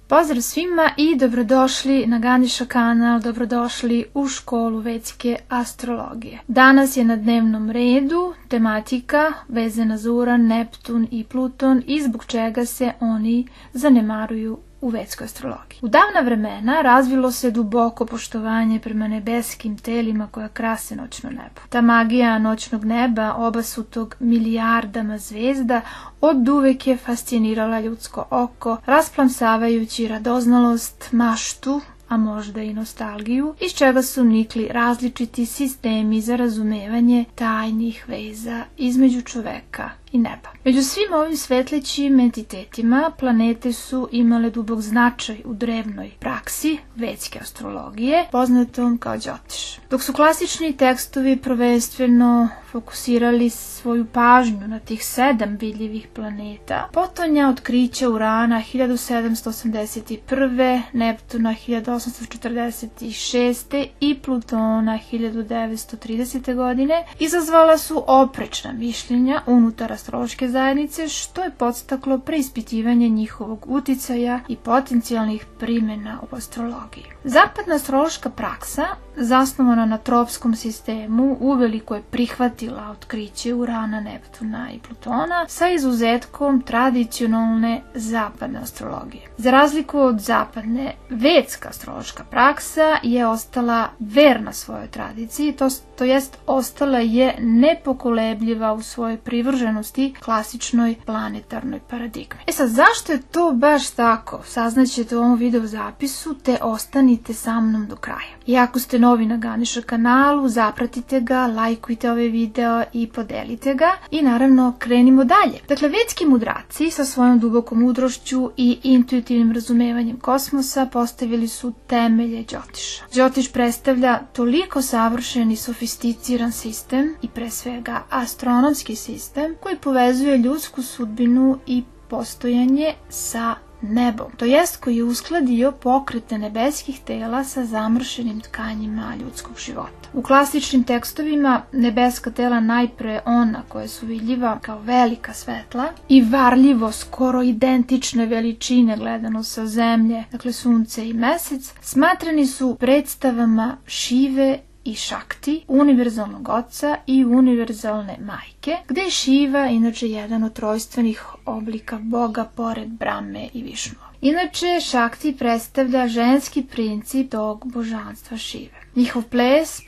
Pozdrav svima i dobrodošli na Ganesha kanal, dobrodošli u školu vedske astrologije. Danas je na dnevnom redu tematika vezana za Uran, Neptun i Pluton i zbog čega se oni zanemaruju u vedskoj astrologiji. U davna vremena razvilo se duboko poštovanje prema nebeskim telima koja krase noćno nebo. Ta magija noćnog neba, obasutog milijardama zvezda, oduvek je fascinirala ljudsko oko, rasplamsavajući radoznalost, maštu, a možda i nostalgiju, iz čega su nikli različiti sistemi za razumevanje tajnih veza između čoveka i neba. Među svim ovim svetlećim entitetima planete su imale dubok značaj u drevnoj praksi vedske astrologije, poznatom kao Đotiš. Dok su klasični tekstovi prvenstveno fokusirali svoju pažnju na tih 7 vidljivih planeta, potonja otkrića Urana 1781. Neptuna 1846. i Plutona 1930. godine izazvala su oprečna mišljenja unutar astrološke zajednice, što je podstaklo preispitivanje njihovog uticaja i potencijalnih primjena u astrologiji. Zapadna astrološka praksa, zasnovana na tropskom sistemu, uveliko je prihvatila otkriće Urana, Neptuna i Plutona sa izuzetkom tradicionalne zapadne astrologije. Za razliku od zapadne, vedska astrološka praksa je ostala verna svojoj tradiciji, to jest ostala je nepokolebljiva u svojoj privrženosti klasičnoj planetarnoj paradigmi. Sad, zašto je to baš tako? Saznaćete u ovom video zapisu, te ostanite sa mnom do kraja. I ako ste novi na Ganesha kanalu, zapratite ga, lajkujte ovaj video i podelite ga i naravno krenimo dalje. Dakle, vedski mudraci sa svojom dubokom mudrošću i intuitivnim razumevanjem kosmosa postavili su temelje Đotiša. Đotiš predstavlja toliko savršen i sofisticiran sistem i pre svega astronomski sistem koji povezuje ljudsku sudbinu i postojanje sa nebom, to jest koji je uskladio pokrete nebeskih tela sa zamršenim tkanjima ljudskog života. U klasičnim tekstovima nebeska tela, najpre ona koja su vidljiva kao velika svetla i varljivo skoro identične veličine gledano sa zemlje, dakle sunce i mesec, smatrani su predstavama Šive i Šakti, univerzalnog oca i univerzalne majke, gde je Šiva inače jedan od trojstvenih oblika Boga pored Brahme i Višnua. Inače, Šakti predstavlja ženski princip tog božanstva Šive. Njihov ples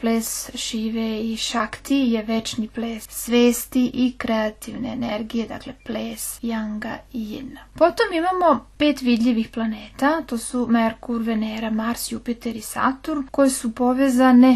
Šive i Šakti je večni ples svesti i kreativne energije, dakle ples Janga i Jina. Potom imamo 5 vidljivih planeta, to su Merkur, Venera, Mars, Jupiter i Saturn, koje su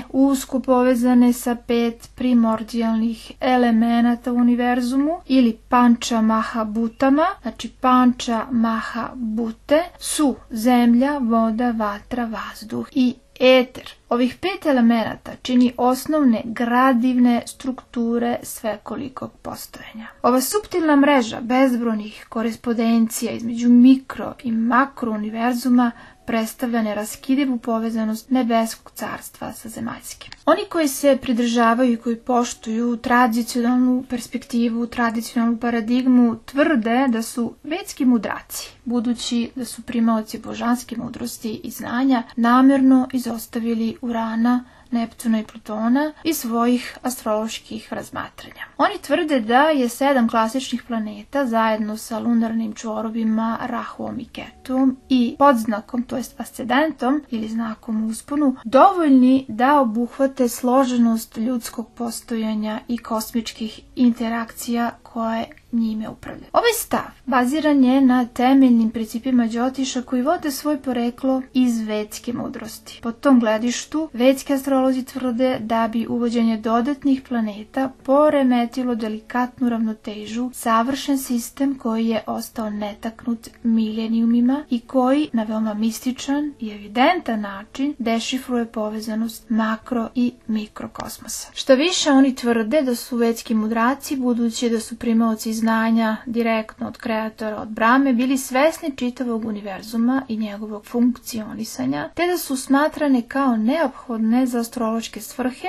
usko povezane sa 5 primordijalnih elemenata u univerzumu ili Panča Mahabutama. Znači Panča Mahabute su zemlja, voda, vatra, vazduh i eter. Ovih 5 elemenata čini osnovne gradivne strukture svekolikog postojanja. Ova suptilna mreža bezbrojnih korespondencija između mikro i makro univerzuma predstavlja neraskidivu povezanost nebeskog carstva sa zemaljskim. Oni koji se pridržavaju i koji poštuju tradicionalnu perspektivu, tradicionalnu paradigmu, tvrde da su vedski mudraci, budući da su primaoci božanske mudrosti i znanja, namjerno izostavili Urana, Neptuna i Plutona iz svojih astroloških razmatranja. Oni tvrde da je 7 klasičnih planeta zajedno sa lunarnim čvorobima Rahuom i Ketuom i podznakom, to jest ascendentom ili znakom u usponu, dovoljni da obuhvate složenost ljudskog postojanja i kosmičkih interakcija koje njime upravljaju. Ovaj stav baziran je na temeljnim principima Đotiša koji vode svoj poreklo iz vedske mudrosti. Po tom gledištu, vedski astrolozi tvrde da bi uvođenje dodatnih planeta poremetilo delikatnu ravnotežu, savršen sistem koji je ostao netaknut milenijumima i koji na veoma mističan i evidentan način dešifruje povezanost makro i mikrokosmosa. Što više, oni tvrde da su vedski mudraci, budući da su primaoci znanja direktno od kreatora, od Brahme, bili svesni čitavog univerzuma i njegovog funkcionisanja, te da su smatrane kao neophodne za astrološke svrhe,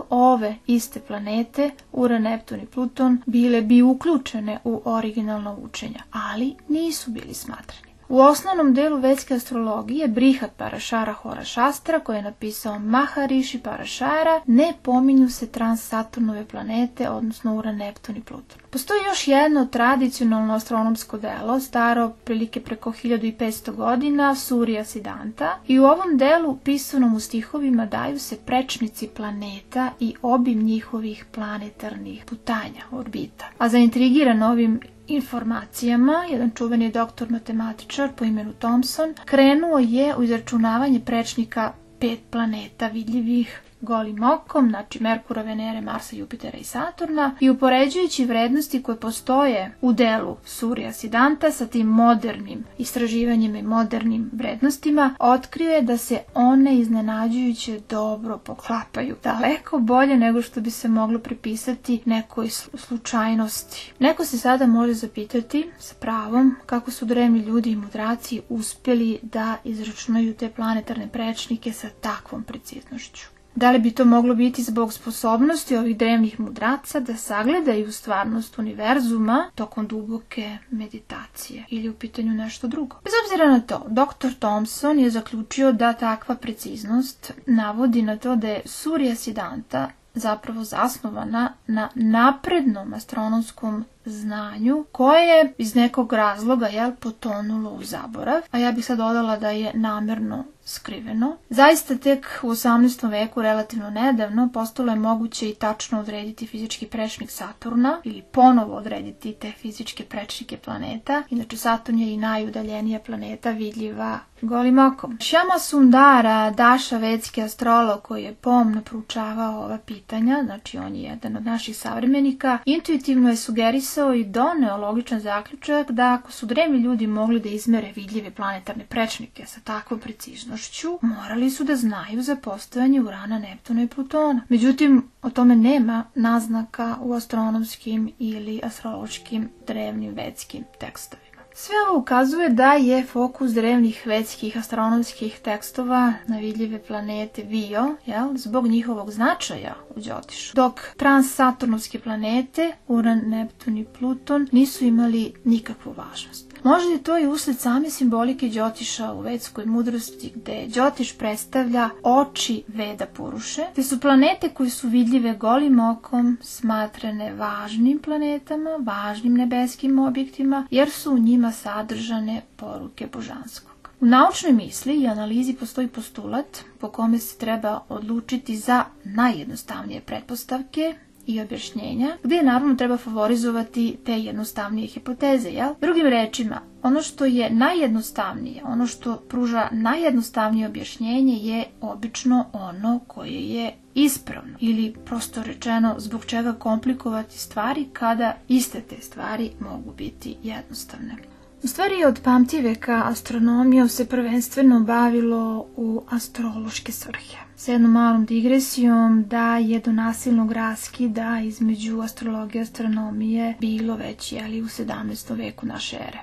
ove iste planete, Uran, Neptun i Pluton, bile bi uključene u originalno učenje, ali nisu bili smatrani. U osnovnom delu vedske astrologije Brihad Parashara Horashastra, koji je napisao Maharishi Parashara, ne pominju se Transsaturnove planete, odnosno Uran, Neptun i Pluton. Postoji još jedno tradicionalno astronomsko delo, staro prilike preko 1500 godina, Surya Siddhanta, i u ovom delu pisanom u stihovima daju se prečnici planeta i obim njihovih planetarnih putanja, orbita. A zaintrigiran ovim informacijama, jedan čuveni doktor matematičar po imenu Thomson krenuo je u izračunavanje prečnika 5 planeta vidljivih golim okom, znači Merkura, Venere, Marsa, Jupitera i Saturna, i upoređujući vrednosti koje postoje u delu Surya Siddhanta sa tim modernim istraživanjima i modernim vrednostima, otkrio je da se one iznenađujuće dobro poklapaju. Daleko bolje nego što bi se moglo pripisati nekoj slučajnosti. Neko se sada može zapitati s pravom kako su drevni ljudi i mudraci uspjeli da izračunaju te planetarne prečnike sa takvom preciznošću. Da li bi to moglo biti zbog sposobnosti ovih drevnih mudraca da sagledaju stvarnost univerzuma tokom duboke meditacije ili u pitanju nešto drugo? Bez obzira na to, dr. Thomson je zaključio da takva preciznost navodi na to da je Surya Siddhanta zapravo zasnovana na naprednom astronomskom znanju koje je iz nekog razloga potonulo u zaborav, a ja bih sad dodala da je namerno skriveno. Zaista tek u 18. veku, relativno nedavno, postalo je moguće i tačno odrediti fizički prečnik Saturna ili ponovo odrediti te fizičke prečnike planeta. Inače, Saturn je i najudaljenija planeta vidljiva golim okom. Shama Sundara, Daša vedski astrolog koji je pomno proučavao ova pitanja, znači on je jedan od naših savremenika, intuitivno je sugerisao i doneo logičan zaključak da ako su drevni ljudi mogli da izmere vidljive planetarne prečnike sa takvom preciznošću, morali su da znaju za postojanje Urana, Neptuna i Plutona. Međutim, o tome nema naznaka u astronomskim ili astrološkim drevnim vedskim tekstovima. Sve ovo ukazuje da je fokus drevnih vedskih astronomskih tekstova na vidljive planete bio, zbog njihovog značaja u Đotišu, dok transsaturnovske planete, Uran, Neptun i Pluton, nisu imali nikakvu važnost. Možda je to i usled same simbolike Đotiša u vedskoj mudrosti, gde Đotiš predstavlja oči Veda Puruše, te su planete koje su vidljive golim okom smatrane važnim planetama, važnim nebeskim objektima, jer su u njima sadržane poruke božanskog. U naučnoj misli i analizi postoji postulat po kome se treba odlučiti za najjednostavnije pretpostavke i objašnjenja, gdje naravno treba favorizovati te jednostavnije hipoteze, Drugim rečima, ono što je najjednostavnije, ono što pruža najjednostavnije objašnjenje je obično ono koje je ispravno, ili prosto rečeno zbog čega komplikovati stvari kada iste te stvari mogu biti jednostavne. U stvari od pamtiveka astronomijom se prvenstveno bavilo u astrološke svrhe. S jednom malom digresijom da je do nasilnog raskida između astrologije i astronomije bilo već u 17. veku naše ere.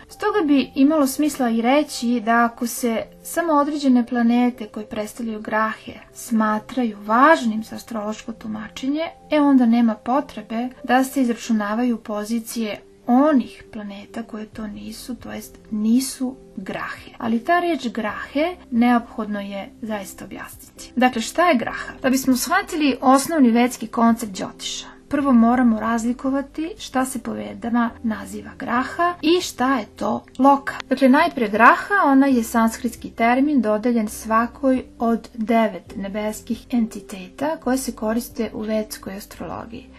Stoga bi imalo smisla i reći da ako se samo određene planete koje predstavljaju grahe smatraju važnim za astrološko tumačenje, onda nema potrebe da se izračunavaju pozicije onih planeta koje to nisu, to jest nisu grahe. Ali ta riječ grahe neophodno je zaista objasniti. Dakle, šta je graha? Da bismo shvatili osnovni vedski koncept Đotiša, prvo moramo razlikovati šta se po Vedama naziva graha i šta je to loka. Dakle, najprije graha, ona je sanskritski termin dodeljen svakoj od 9 nebeskih entiteta koje se koriste u vedskoj astrologiji.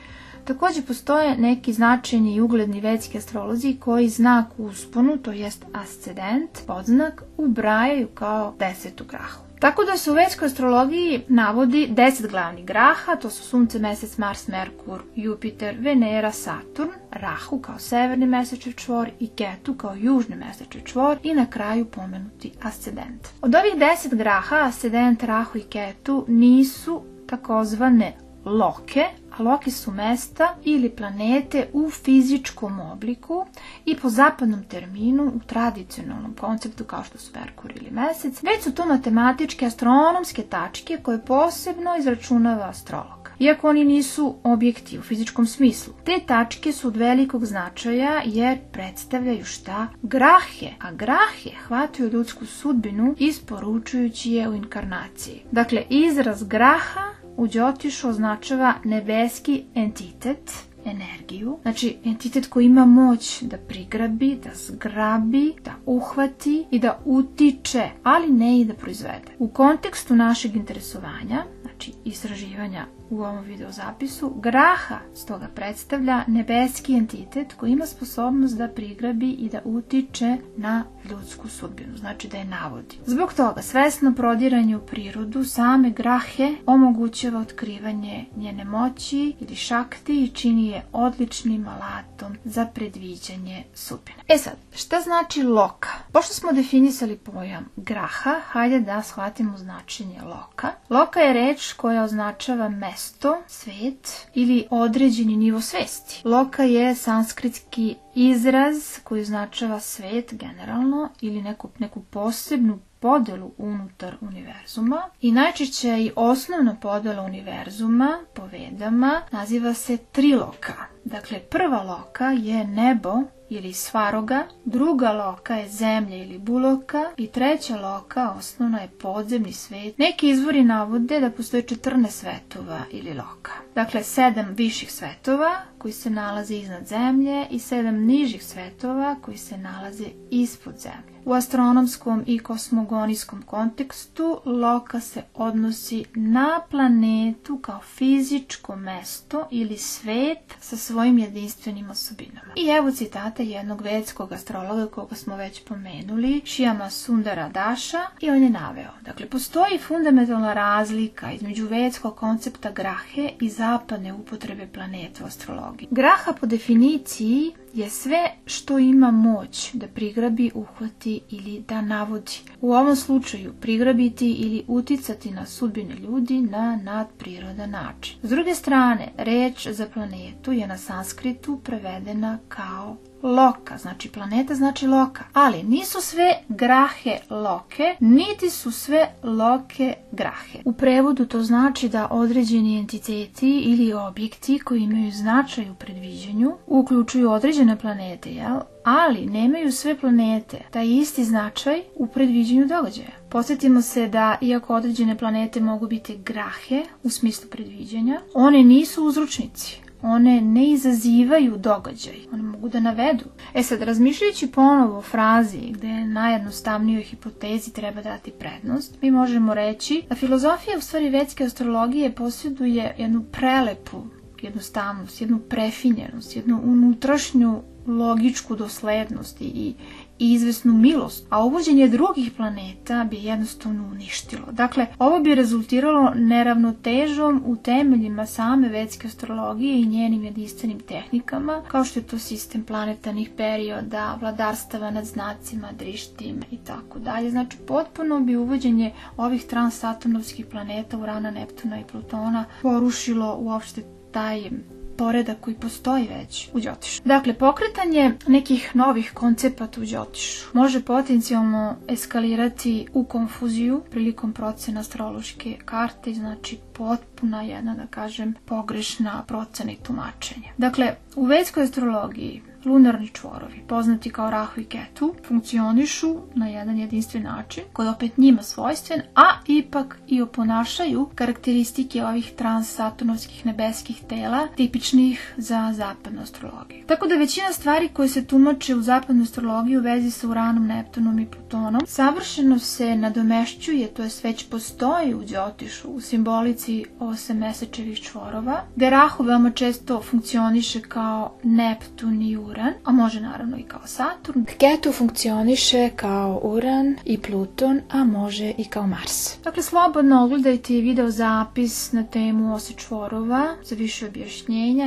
Također postoje neki značajni i ugledni vedski astrolozi koji znak usponu, to jest ascendent, podznak, ubrajaju kao 10. grahu. Tako da se u vedskoj astrologiji navodi 10 glavnih graha, to su Sunce, Mesec, Mars, Merkur, Jupiter, Venera, Saturn, Rahu kao severni mesečev čvor i Ketu kao južni mesečev čvor i na kraju pomenuti ascendent. Od ovih 10 graha, ascendent, Rahu i Ketu nisu takozvane loke, a loke su mesta ili planete u fizičkom obliku i po zapadnom terminu u tradicionalnom konceptu kao što su Merkur ili Mesec, već su to matematičke astronomske tačke koje posebno izračunava astrolog. iako oni nisu objekti u fizičkom smislu. Te tačke su od velikog značaja jer predstavljaju šta? Grahe, a grahe hvataju ljudsku sudbinu isporučujući je u inkarnaciji. Dakle, izraz graha u Đotišu označava nebeski entitet, energiju, znači entitet koji ima moć da prigrabi, da zgrabi, da uhvati i da utiče, ali ne i da proizvede. U kontekstu našeg interesovanja, znači istraživanja u ovom videozapisu, graha stoga predstavlja nebeski entitet koji ima sposobnost da prigrabi i da utiče na ljudsku sudbinu, znači da je navodi. Zbog toga svesno prodiranje u prirodu same grahe omogućava otkrivanje njene moći ili šakti i čini je odličnim alatom za predviđanje sudbine. E sad, šta znači loka? Pošto smo definisali pojam graha, hajde da shvatimo značenje loka. Loka je reč koja označava mesto, svet ili određeni nivo svesti. Loka je sanskritski izraz koji označava svet generalno ili neku posebnu podelu unutar univerzuma i najčešće i osnovna podela univerzuma po Vedama naziva se triloka. Dakle, prva loka je nebo ili svaroga, druga loka je zemlja ili buloka i treća loka osnovna je podzemni svet. Neki izvori navode da postoje 14 svetova ili loka. Dakle, 7 viših svetova koji se nalaze iznad zemlje i 7 nižih svetova koji se nalaze ispod zemlje. U astronomskom i kosmogonijskom kontekstu loka se odnosi na planetu kao fizičko mesto ili svet sa svojim jedinstvenim osobinama. I evo citata jednog vedskog astrologa koga smo već pomenuli, Shyama Sundara Dasha, i on je naveo. Dakle, postoji fundamentalna razlika između vedskog koncepta grahe i zapadne upotrebe planeta u astrologiji. Graha po definiciji je sve što ima moć da prigrabi, uhvati ili da navodi. U ovom slučaju prigrabiti ili uticati na sudbine ljudi na nadprirodan način. S druge strane, reč za planetu je na sanskritu prevedena kao loka, znači planeta znači loka, ali nisu sve grahe loke, niti su sve loke grahe. U prevodu to znači da određeni entiteti ili objekti koji imaju značaj u predviđanju uključuju određene planete, jel? Ali nemaju sve planete taj isti značaj u predviđanju događaja. Podsjetimo se da iako određene planete mogu biti grahe u smislu predviđanja, one nisu uzročnici. One ne izazivaju događaj, one mogu da navedu. E sad, razmišljajući ponovo o frazi gde najjednostavnijoj hipotezi treba dati prednost, mi možemo reći da filozofija, u stvari vedske astrologije, posjeduje jednu prelepu jednostavnost, jednu prefinjenost, jednu unutrašnju logičku doslednost i izvesnu milost, a uvođenje drugih planeta bi jednostavno uništilo. Dakle, ovo bi rezultiralo neravnotežom u temeljima same vedske astrologije i njenim jedinstvenim tehnikama, kao što je to sistem planetarnih perioda, vladarstava nad znacima, drištima i tako dalje. Znači, potpuno bi uvođenje ovih transatomnovskih planeta Urana, Neptuna i Plutona porušilo uopšte taj poredak koji postoji već u Đotišu. Dakle, pokretanje nekih novih koncepata u Đotišu može potencijalno eskalirati u konfuziju prilikom procena astrološke karte, znači potpuna jedna, da kažem, pogrešna procena i tumačenje. Dakle, u vedskoj astrologiji lunarni čvorovi, poznati kao Rahu i Ketu, funkcionišu na jedan jedinstven način, koji je opet njima svojstven, a ipak i oponašaju karakteristike ovih transsaturnovskih nebeskih tela, tipičnih za zapadnu astrologiju. Tako da većina stvari koje se tumače u zapadnu astrologiju u vezi sa Uranom, Neptunom i Plutonom savršeno se nadomešćuje, to jest već postoji u Đotišu, u simbolici 8 mesečevih čvorova, gde Rahu veoma često funkcioniše kao Neptun i Uran, a može naravno i kao Saturn. Ketu funkcioniše kao Uran i Pluton, a može i kao Mars. Dakle, slobodno ogledajte video zapis na temu ose čvorova za više objašnjenja,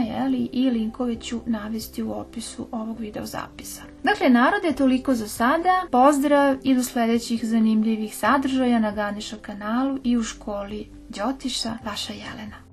i linkove ću navesti u opisu ovog video zapisa. Dakle, narode, toliko za sada. Pozdrav i do sledećih zanimljivih sadržaja na Ganesha kanalu i u školi Đotiša. Vaša Jelena.